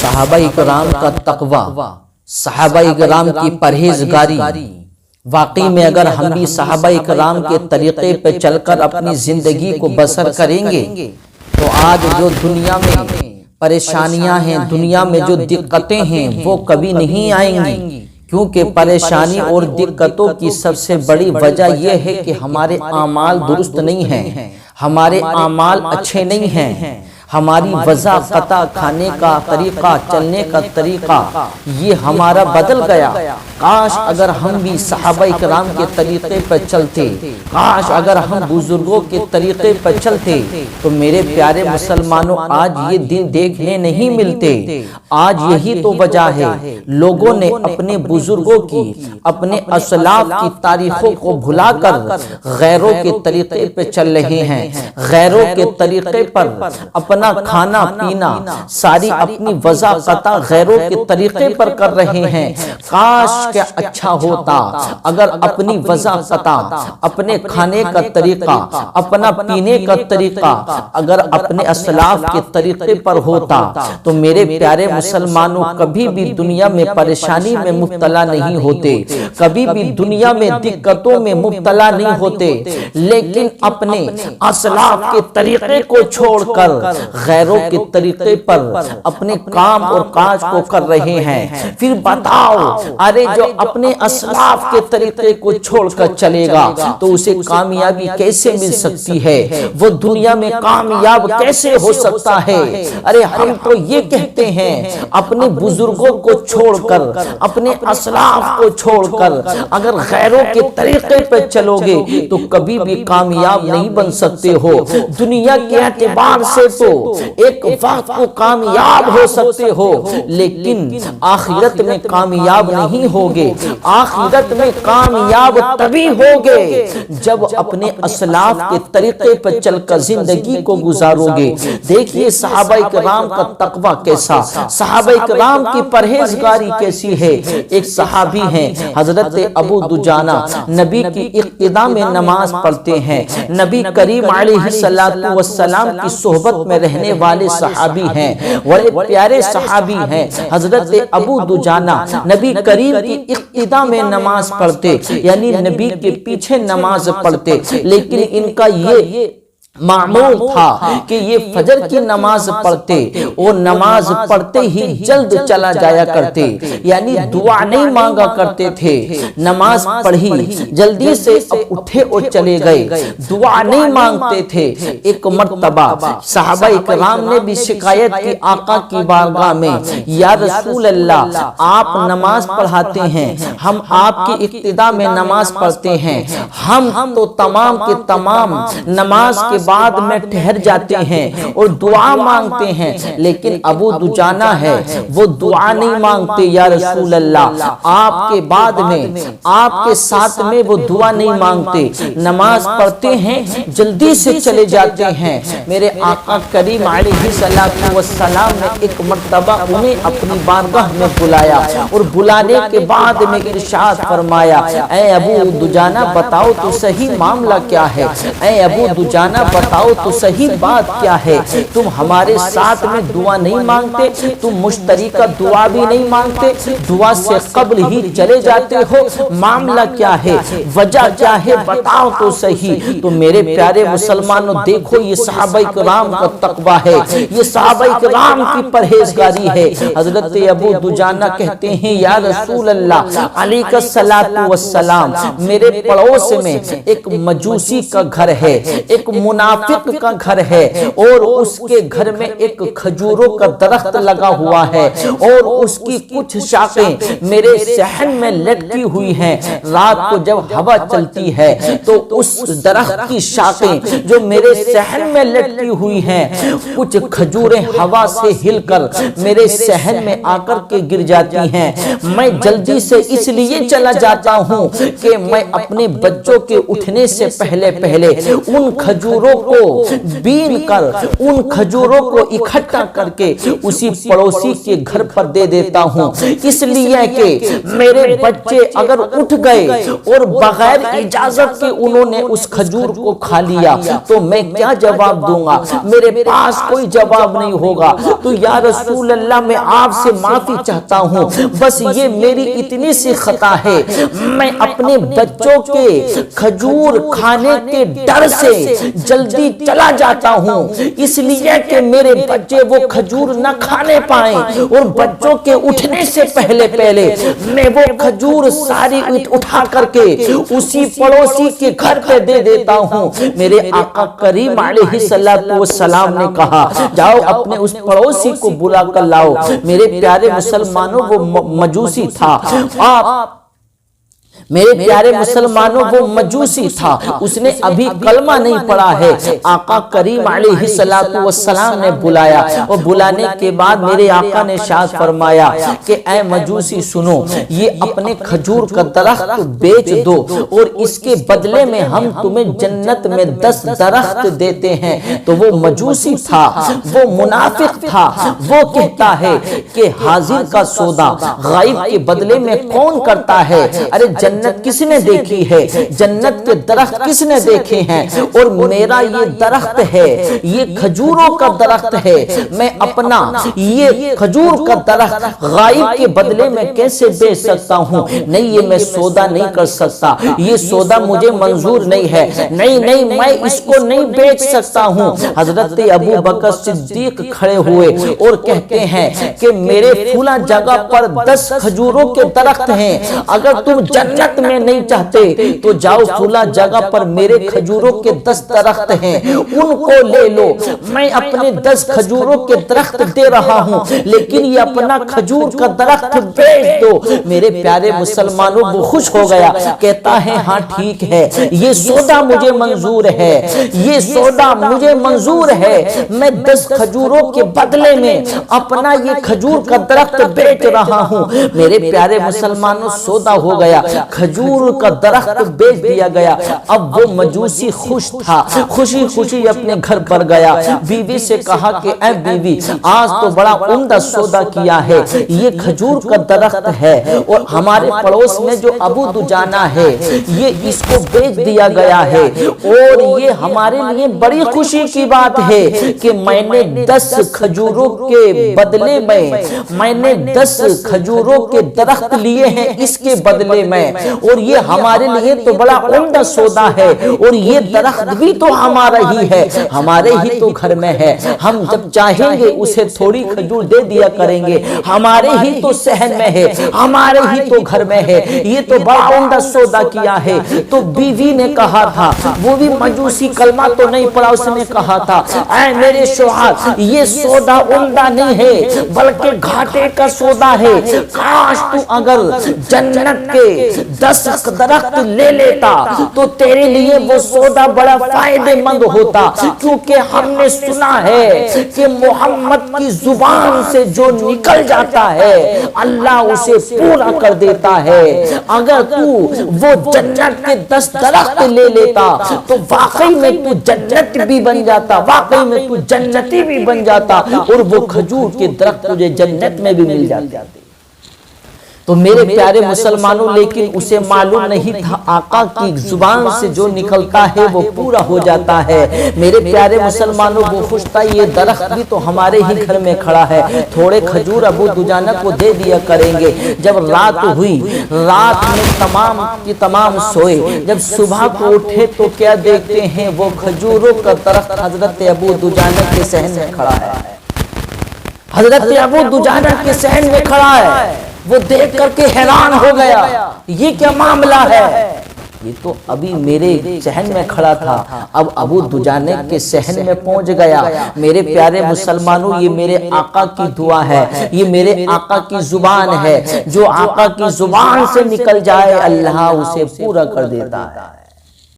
صحابہ اکرام کا تقوی، صحابہ اکرام کی پرہیزگاری، واقعی میں اگر ہم بھی صحابہ اکرام کے طریقے پہ چل کر اپنی زندگی کو بسر کریں گے تو آج جو دنیا میں پریشانیاں ہیں، دنیا میں جو دقتیں ہیں وہ کبھی نہیں آئیں گی، کیونکہ پریشانی اور دقتوں کی سب سے بڑی وجہ یہ ہے کہ ہمارے اعمال درست نہیں ہیں، ہمارے اعمال اچھے نہیں ہیں، ہماری وضع قطع کھانے کا طریقہ، چلنے کا طریقہ یہ ہمارا بدل گیا۔ کاش اگر ہم بھی صحابہ اکرام کے طریقے پر چلتے، کاش اگر ہم بزرگوں کے طریقے پر چلتے تو میرے پیارے مسلمانوں آج یہ دن دیکھنے نہیں ملتے۔ آج یہی تو وجہ ہے، لوگوں نے اپنے بزرگوں کی، اپنے اسلاف کی تاریخوں کو بھلا کر غیروں کے طریقے پہ چل رہے ہیں، غیروں کے طریقے پر اپنا کھانا پینا، ساری اپنی وضع قطع غیروں کے طریقے پر کر رہے ہیں۔ کاش کیا اچھا ہوتا اگر اپنی وضع قطع، اپنے کھانے کا طریقہ، اپنا پینے کا طریقہ اگر اپنے اسلاف کے طریقے پر ہوتا تو میرے پیارے مسلمانوں کبھی بھی دنیا میں پریشانی میں مبتلا نہیں ہوتے، کبھی بھی دنیا میں دقتوں میں مبتلا نہیں ہوتے، لیکن اپنے اسلاف کے طریقے کو چھوڑ کر غیروں کے طریقے پر اپنے کام اور کاج کو کر رہے ہیں۔ پھر بتاؤ، ارے جو اپنے اسلاف کے طریقے کو چھوڑ کر چلے گا تو اسے کامیابی کیسے مل سکتی ہے؟ وہ دنیا میں کامیاب کیسے ہو سکتا ہے؟ ارے ہم تو یہ کہتے ہیں اپنے بزرگوں کو چھوڑ کر، اپنے اسلاف کو چھوڑ کر اگر غیروں کے طریقے پر چلو گے تو کبھی بھی کامیاب نہیں بن سکتے ہو۔ دنیا کے اعتبار سے تو ایک وقت کو کامیاب ہو سکتے ہو، لیکن آخرت میں کامیاب نہیں ہوگے۔ آخرت میں کامیاب تبھی ہوگے جب اپنے اسلاف کے طریقے پر چل کر زندگی کو گزارو گے۔ دیکھیے صحابہ اکرام کا تقوی کیسا، صحابہ اکرام کی پرہیزگاری کیسی ہے۔ ایک صحابی ہیں حضرت ابو دجانہ، نبی کی اقتداء میں نماز پڑھتے ہیں، نبی کریم علیہ السلام کی صحبت میں رہنے والے صحابی ہیں، بڑے پیارے صحابی ہیں حضرت ابو دجانہ، نبی کریم کی اقتداء میں نماز پڑھتے، یعنی نبی کے پیچھے نماز پڑھتے، لیکن ان کا یہ معمول تھا کہ یہ فجر کی نماز پڑھتے اور نماز پڑھتے ہی جلد چلا جایا کرتے، یعنی دعا نہیں مانگا کرتے تھے۔ نماز پڑھی جلدی سے اب اٹھے اور چلے گئے، دعا نہیں مانگتے تھے۔ ایک مرتبہ صحابہ اکرام نے بھی شکایت کی آقا کی بارگاہ میں، یا رسول اللہ آپ نماز پڑھاتے ہیں، ہم آپ کی اقتداء میں نماز پڑھتے ہیں، ہم تو تمام کے تمام نماز کے بعد میں ٹھہر جاتے ہیں اور دعا مانگتے ہیں، لیکن ابو دجانہ ہے وہ دعا نہیں مانگتے۔ یا رسول اللہ آپ کے بعد میں، آپ کے ساتھ میں وہ دعا نہیں مانگتے، نماز پڑھتے ہیں جلدی سے چلے جاتے ہیں۔ میرے آقا کریم علیہ السلام نے ایک مرتبہ انہیں اپنی بارگاہ میں بلایا اور بلانے کے بعد میں ارشاد فرمایا، اے ابو دجانہ بتاؤ تو صحیح معاملہ کیا ہے، اے ابو دجانہ بتاؤ تو صحیح بات کیا ہے، تم ہمارے ساتھ میں دعا نہیں مانگتے، تم مشترکہ دعا بھی نہیں مانگتے، دعا سے قبل ہی چلے جاتے ہو، معاملہ کیا ہے، وجہ کیا ہے، بتاؤ تو صحیح۔ تو میرے پیارے مسلمانوں دیکھو یہ صحابہ اکرام کا تقوی ہے، یہ صحابہ اکرام کی پرہیزگاری ہے۔ حضرت ابو دجانہ کہتے ہیں، یا رسول اللہ علیہ السلام میرے پڑوس میں ایک مجوسی کا گھر ہے، ایک منافق کا گھر ہے، اور اس کے گھر میں ایک کھجوروں کا درخت لگا ہوا ہے اور اس کی کچھ شاخیں میرے صحن میں لٹکی ہوئی ہیں۔ رات کو جب ہوا چلتی ہے تو اس درخت کی شاخیں جو میرے صحن میں لٹکی ہوئی ہیں، کچھ کھجوریں ہوا سے ہل کر میرے صحن میں آ کر کے گر جاتی ہیں۔ میں جلدی سے اس لیے چلا جاتا ہوں کہ میں اپنے بچوں کے اٹھنے سے پہلے ان کھجوروں کھجوروں کو بین کر ان کھجوروں کو اکٹھا کر کے اسی پڑوسی کے گھر پر دے دیتا ہوں، اس لیے کہ میرے بچے اگر اٹھ گئے اور بغیر اجازت کے انہوں نے اس کھجور کو کھا لیا تو میں کیا جواب دوں گا؟ میرے پاس کوئی جواب نہیں ہوگا۔ تو یا رسول اللہ میں آپ سے معافی چاہتا ہوں، بس یہ میری اتنی سی خطا ہے، میں اپنے بچوں کے کھجور کھانے کے ڈر سے جلدی چلا جاتا ہوں، اس لیے کہ میرے بچے وہ کھجور نہ کھانے پائیں، اور بچوں کے اٹھنے سے پہلے میں وہ کھجور ساری اٹھا کر کے اسی پڑوسی کے گھر پہ دے دیتا ہوں۔ میرے آقا کریم علیہ السلام نے کہا جاؤ اپنے اس پڑوسی کو بلا کر لاؤ۔ میرے پیارے مسلمانوں وہ مجوسی تھا، میرے پیارے مسلمانوں وہ مجوسی تھا، اس نے ابھی کلمہ نہیں پڑھا ہے۔ آقا کریم علیہ السلام نے بلایا، اور بلانے کے بعد میرے آقا نے ارشاد فرمایا کہ اے مجوسی سنو، یہ اپنے کھجور کا درخت بیچ دو اور اس کے بدلے میں ہم تمہیں جنت میں 10 درخت دیتے ہیں۔ تو وہ مجوسی تھا، وہ منافق تھا، وہ کہتا ہے کہ حاضر کا سودا غائب کے بدلے میں کون کرتا ہے؟ ارے جنت کس نے دیکھی ہے؟ جنت کے درخت کس نے دیکھے ہیں؟ اور میرا یہ درخت ہے، یہ کھجوروں کا درخت ہے، میں اپنا یہ کھجور کا درخت غائب کے بدلے میں کیسے بیچ سکتا ہوں؟ نہیں، یہ میں سودا نہیں کر سکتا، یہ سودا مجھے منظور نہیں ہے، نہیں میں اس کو نہیں بیچ سکتا ہوں۔ حضرت ابو بکر صدیق کھڑے ہوئے اور کہتے ہیں کہ میرے فلاں جگہ پر 10 کھجوروں کے درخت ہیں، اگر تم جنت میں نہیں چاہتے تو جاؤ فلاں جگہ پر میرے کھجوروں کے 10 درخت ہیں، ان کو لے لو، میں اپنے 10 کھجوروں کے درخت دے رہا ہوں، لیکن یہ اپنا کھجور کا درخت بیچ دو۔ میرے پیارے مسلمانوں وہ خوش ہو گیا، کہتا ہے ہاں ٹھیک ہے، یہ سودا مجھے منظور ہے، یہ سودا مجھے منظور ہے، میں 10 کھجوروں کے بدلے میں اپنا یہ کھجور کا درخت بیچ رہا ہوں۔ میرے پیارے مسلمانوں سودا ہو گیا، کھجور کا درخت بیچ دیا گیا۔ اب وہ مجوسی خوش تھا، خوشی خوشی اپنے گھر پر گیا، بیوی سے کہا کہ اے بیوی آج تو بڑا عمدہ سودا کیا ہے، یہ کھجور کا درخت ہے اور ہمارے پڑوس میں جو ابو دجانہ ہے یہ اس کو بیچ دیا گیا ہے، اور یہ ہمارے لیے بڑی خوشی کی بات ہے کہ میں نے 10 کھجوروں کے بدلے میں نے 10 کھجوروں کے درخت لیے ہیں اس کے بدلے میں، اور یہ ہمارے لیے تو بڑا عمدہ سودا ہے، اور یہ درخت بھی تو ہمارا ہی ہے، ہمارے ہی تو گھر میں ہے، ہم جب چاہیں گے اسے تھوڑی کھجور دے دیا کریں گے، ہمارے ہی تو صحن میں ہے، ہمارے ہی تو گھر میں ہے، یہ تو بڑا عمدہ سودا کیا ہے۔ تو بیوی نے کہا تھا، وہ بھی مجوسی کلمہ تو نہیں پڑا، اس نے کہا تھا اے میرے شوہر یہ سودا عمدہ نہیں ہے بلکہ گھاٹے کا سودا ہے، کاش تو اگر جنت کے 10 درخت لے لیتا تو تیرے لیے وہ سودا بڑا فائدہ مند ہوتا، کیونکہ ہم نے سنا ہے کہ محمد کی زبان سے جو نکل جاتا ہے اللہ اسے پورا کر دیتا ہے۔ اگر تو وہ جنت کے 10 درخت لے لیتا تو واقعی میں تو جنت بھی بن جاتا، واقعی میں تو جنتی بھی بن جاتا، اور وہ کھجور کے درخت تجھے جنت میں بھی مل جاتے۔ تو میرے پیارے مسلمانوں لیکن اسے معلوم نہیں تھا آقا کی زبان سے جو نکلتا ہے وہ پورا ہو جاتا ہے۔ میرے پیارے مسلمانوں وہ خوش تھا، یہ درخت بھی تو ہمارے ہی گھر میں کھڑا ہے، تھوڑے کھجور ابو دجانہ کو دے دیا کریں گے۔ جب رات ہوئی، رات میں تمام کی تمام سوئے، جب صبح کو اٹھے تو کیا دیکھتے ہیں وہ کھجوروں کا درخت حضرت ابو دجانہ کے صحن میں کھڑا ہے، حضرت ابو دجانہ کے صحن میں کھڑا ہے۔ وہ دیکھ کر کے حیران ہو گیا، یہ کیا معاملہ ہے؟ یہ تو ابھی میرے صحن میں کھڑا تھا، اب ابو دجانہ کے صحن میں پہنچ گیا۔ میرے پیارے مسلمانوں یہ میرے آقا کی دعا ہے، یہ میرے آقا کی زبان ہے، جو آقا کی زبان سے نکل جائے اللہ اسے پورا کر دیتا ہے۔